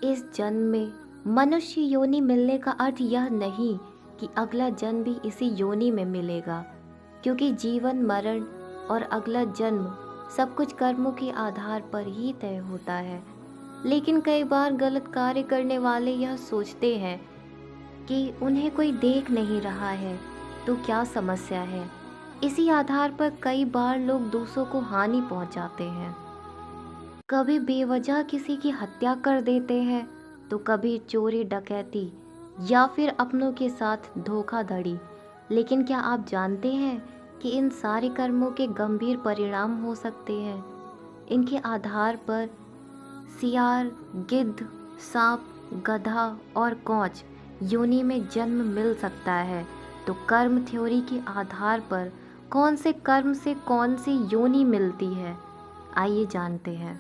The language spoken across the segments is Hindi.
इस जन्म में मनुष्य योनि मिलने का अर्थ यह नहीं कि अगला जन्म भी इसी योनि में मिलेगा, क्योंकि जीवन मरण और अगला जन्म सब कुछ कर्मों के आधार पर ही तय होता है। लेकिन कई बार गलत कार्य करने वाले यह सोचते हैं कि उन्हें कोई देख नहीं रहा है तो क्या समस्या है। इसी आधार पर कई बार लोग दूसरों को हानि पहुंचाते हैं। कभी बेवजह किसी की हत्या कर देते हैं तो कभी चोरी डकैती या फिर अपनों के साथ धोखाधड़ी। लेकिन क्या आप जानते हैं कि इन सारे कर्मों के गंभीर परिणाम हो सकते हैं। इनके आधार पर सियार, गिद्ध, सांप, गधा और कौच योनि में जन्म मिल सकता है। तो कर्म थ्योरी के आधार पर कौन से कर्म से कौन सी योनि मिलती है, आइए जानते हैं।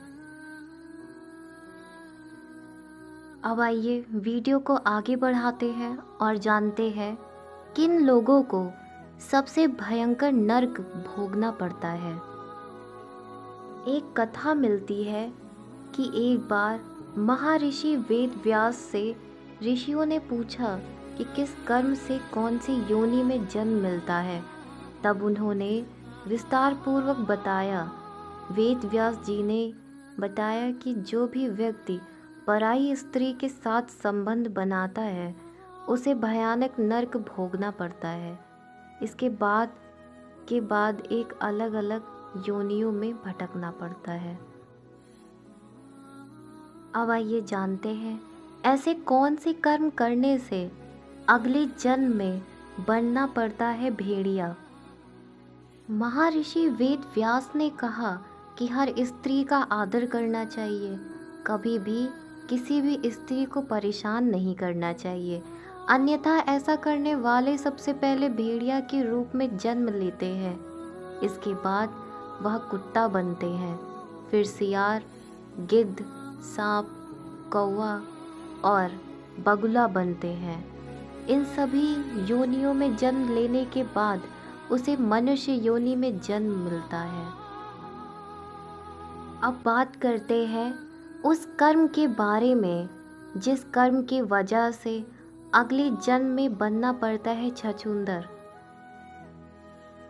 अब आइए वीडियो को आगे बढ़ाते हैं और जानते हैं किन लोगों को सबसे भयंकर नरक भोगना पड़ता है। एक कथा मिलती है कि एक बार महर्षि वेद व्यास से ऋषियों ने पूछा कि किस कर्म से कौन सी योनि में जन्म मिलता है। तब उन्होंने विस्तार पूर्वक बताया। वेद व्यास जी ने बताया कि जो भी व्यक्ति पराई स्त्री के साथ संबंध बनाता है उसे भयानक नरक भोगना पड़ता है। इसके बाद एक अलग अलग योनियों में भटकना पड़ता है। अब आइए जानते हैं ऐसे कौन से कर्म करने से अगले जन्म में बनना पड़ता है भेड़िया। महर्षि वेद व्यास ने कहा कि हर स्त्री का आदर करना चाहिए, कभी भी किसी भी स्त्री को परेशान नहीं करना चाहिए, अन्यथा ऐसा करने वाले सबसे पहले भेड़िया के रूप में जन्म लेते हैं। इसके बाद वह कुत्ता बनते हैं, फिर सियार, गिद्ध, सांप, कौवा और बगुला बनते हैं। इन सभी योनियों में जन्म लेने के बाद उसे मनुष्य योनि में जन्म मिलता है। अब बात करते हैं उस कर्म के बारे में जिस कर्म की वजह से अगले जन्म में बनना पड़ता है छछूंदर।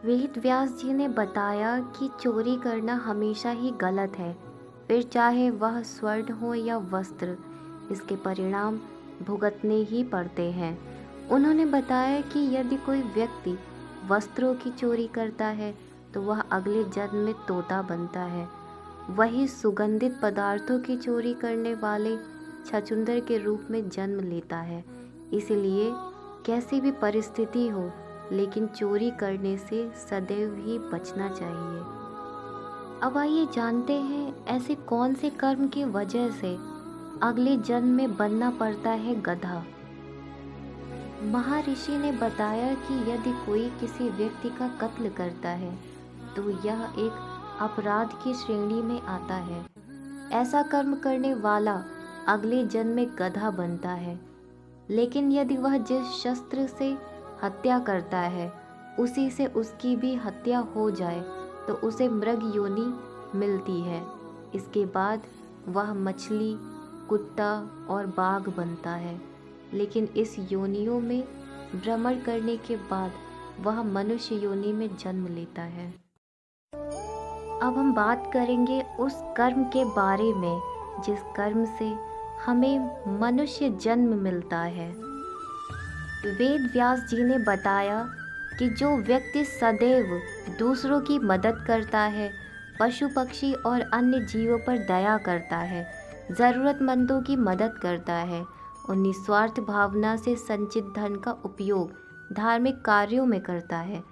वेद व्यास जी ने बताया कि चोरी करना हमेशा ही गलत है, फिर चाहे वह स्वर्ण हो या वस्त्र, इसके परिणाम भुगतने ही पड़ते हैं। उन्होंने बताया कि यदि कोई व्यक्ति वस्त्रों की चोरी करता है तो वह अगले जन्म में तोता बनता है। वही सुगंधित पदार्थों की चोरी करने वाले छछूंदर के रूप में जन्म लेता है। इसलिए कैसी भी परिस्थिति हो, लेकिन चोरी करने से सदैव ही बचना चाहिए। अब आइए जानते हैं ऐसे कौन से कर्म की वजह से अगले जन्म में बनना पड़ता है गधा। महर्षि ने बताया कि यदि कोई किसी व्यक्ति का कत्ल करता है तो यह एक अपराध की श्रेणी में आता है। ऐसा कर्म करने वाला अगले जन्म में गधा बनता है। लेकिन यदि वह जिस शस्त्र से हत्या करता है उसी से उसकी भी हत्या हो जाए तो उसे मृग योनि मिलती है। इसके बाद वह मछली, कुत्ता और बाघ बनता है। लेकिन इस योनियों में भ्रमण करने के बाद वह मनुष्य योनि में जन्म लेता है। अब हम बात करेंगे उस कर्म के बारे में जिस कर्म से हमें मनुष्य जन्म मिलता है। वेद व्यास जी ने बताया कि जो व्यक्ति सदैव दूसरों की मदद करता है, पशु पक्षी और अन्य जीवों पर दया करता है, ज़रूरतमंदों की मदद करता है और निस्वार्थ भावना से संचित धन का उपयोग धार्मिक कार्यों में करता है,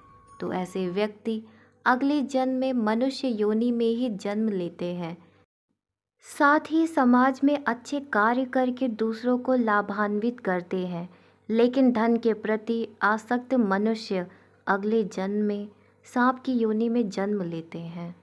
तो ऐसे व्यक्ति अगले जन्म में मनुष्य योनि में ही जन्म लेते हैं। साथ ही समाज में अच्छे कार्य करके दूसरों को लाभान्वित करते हैं। लेकिन धन के प्रति आसक्त मनुष्य अगले जन्म में सांप की योनि में जन्म लेते हैं।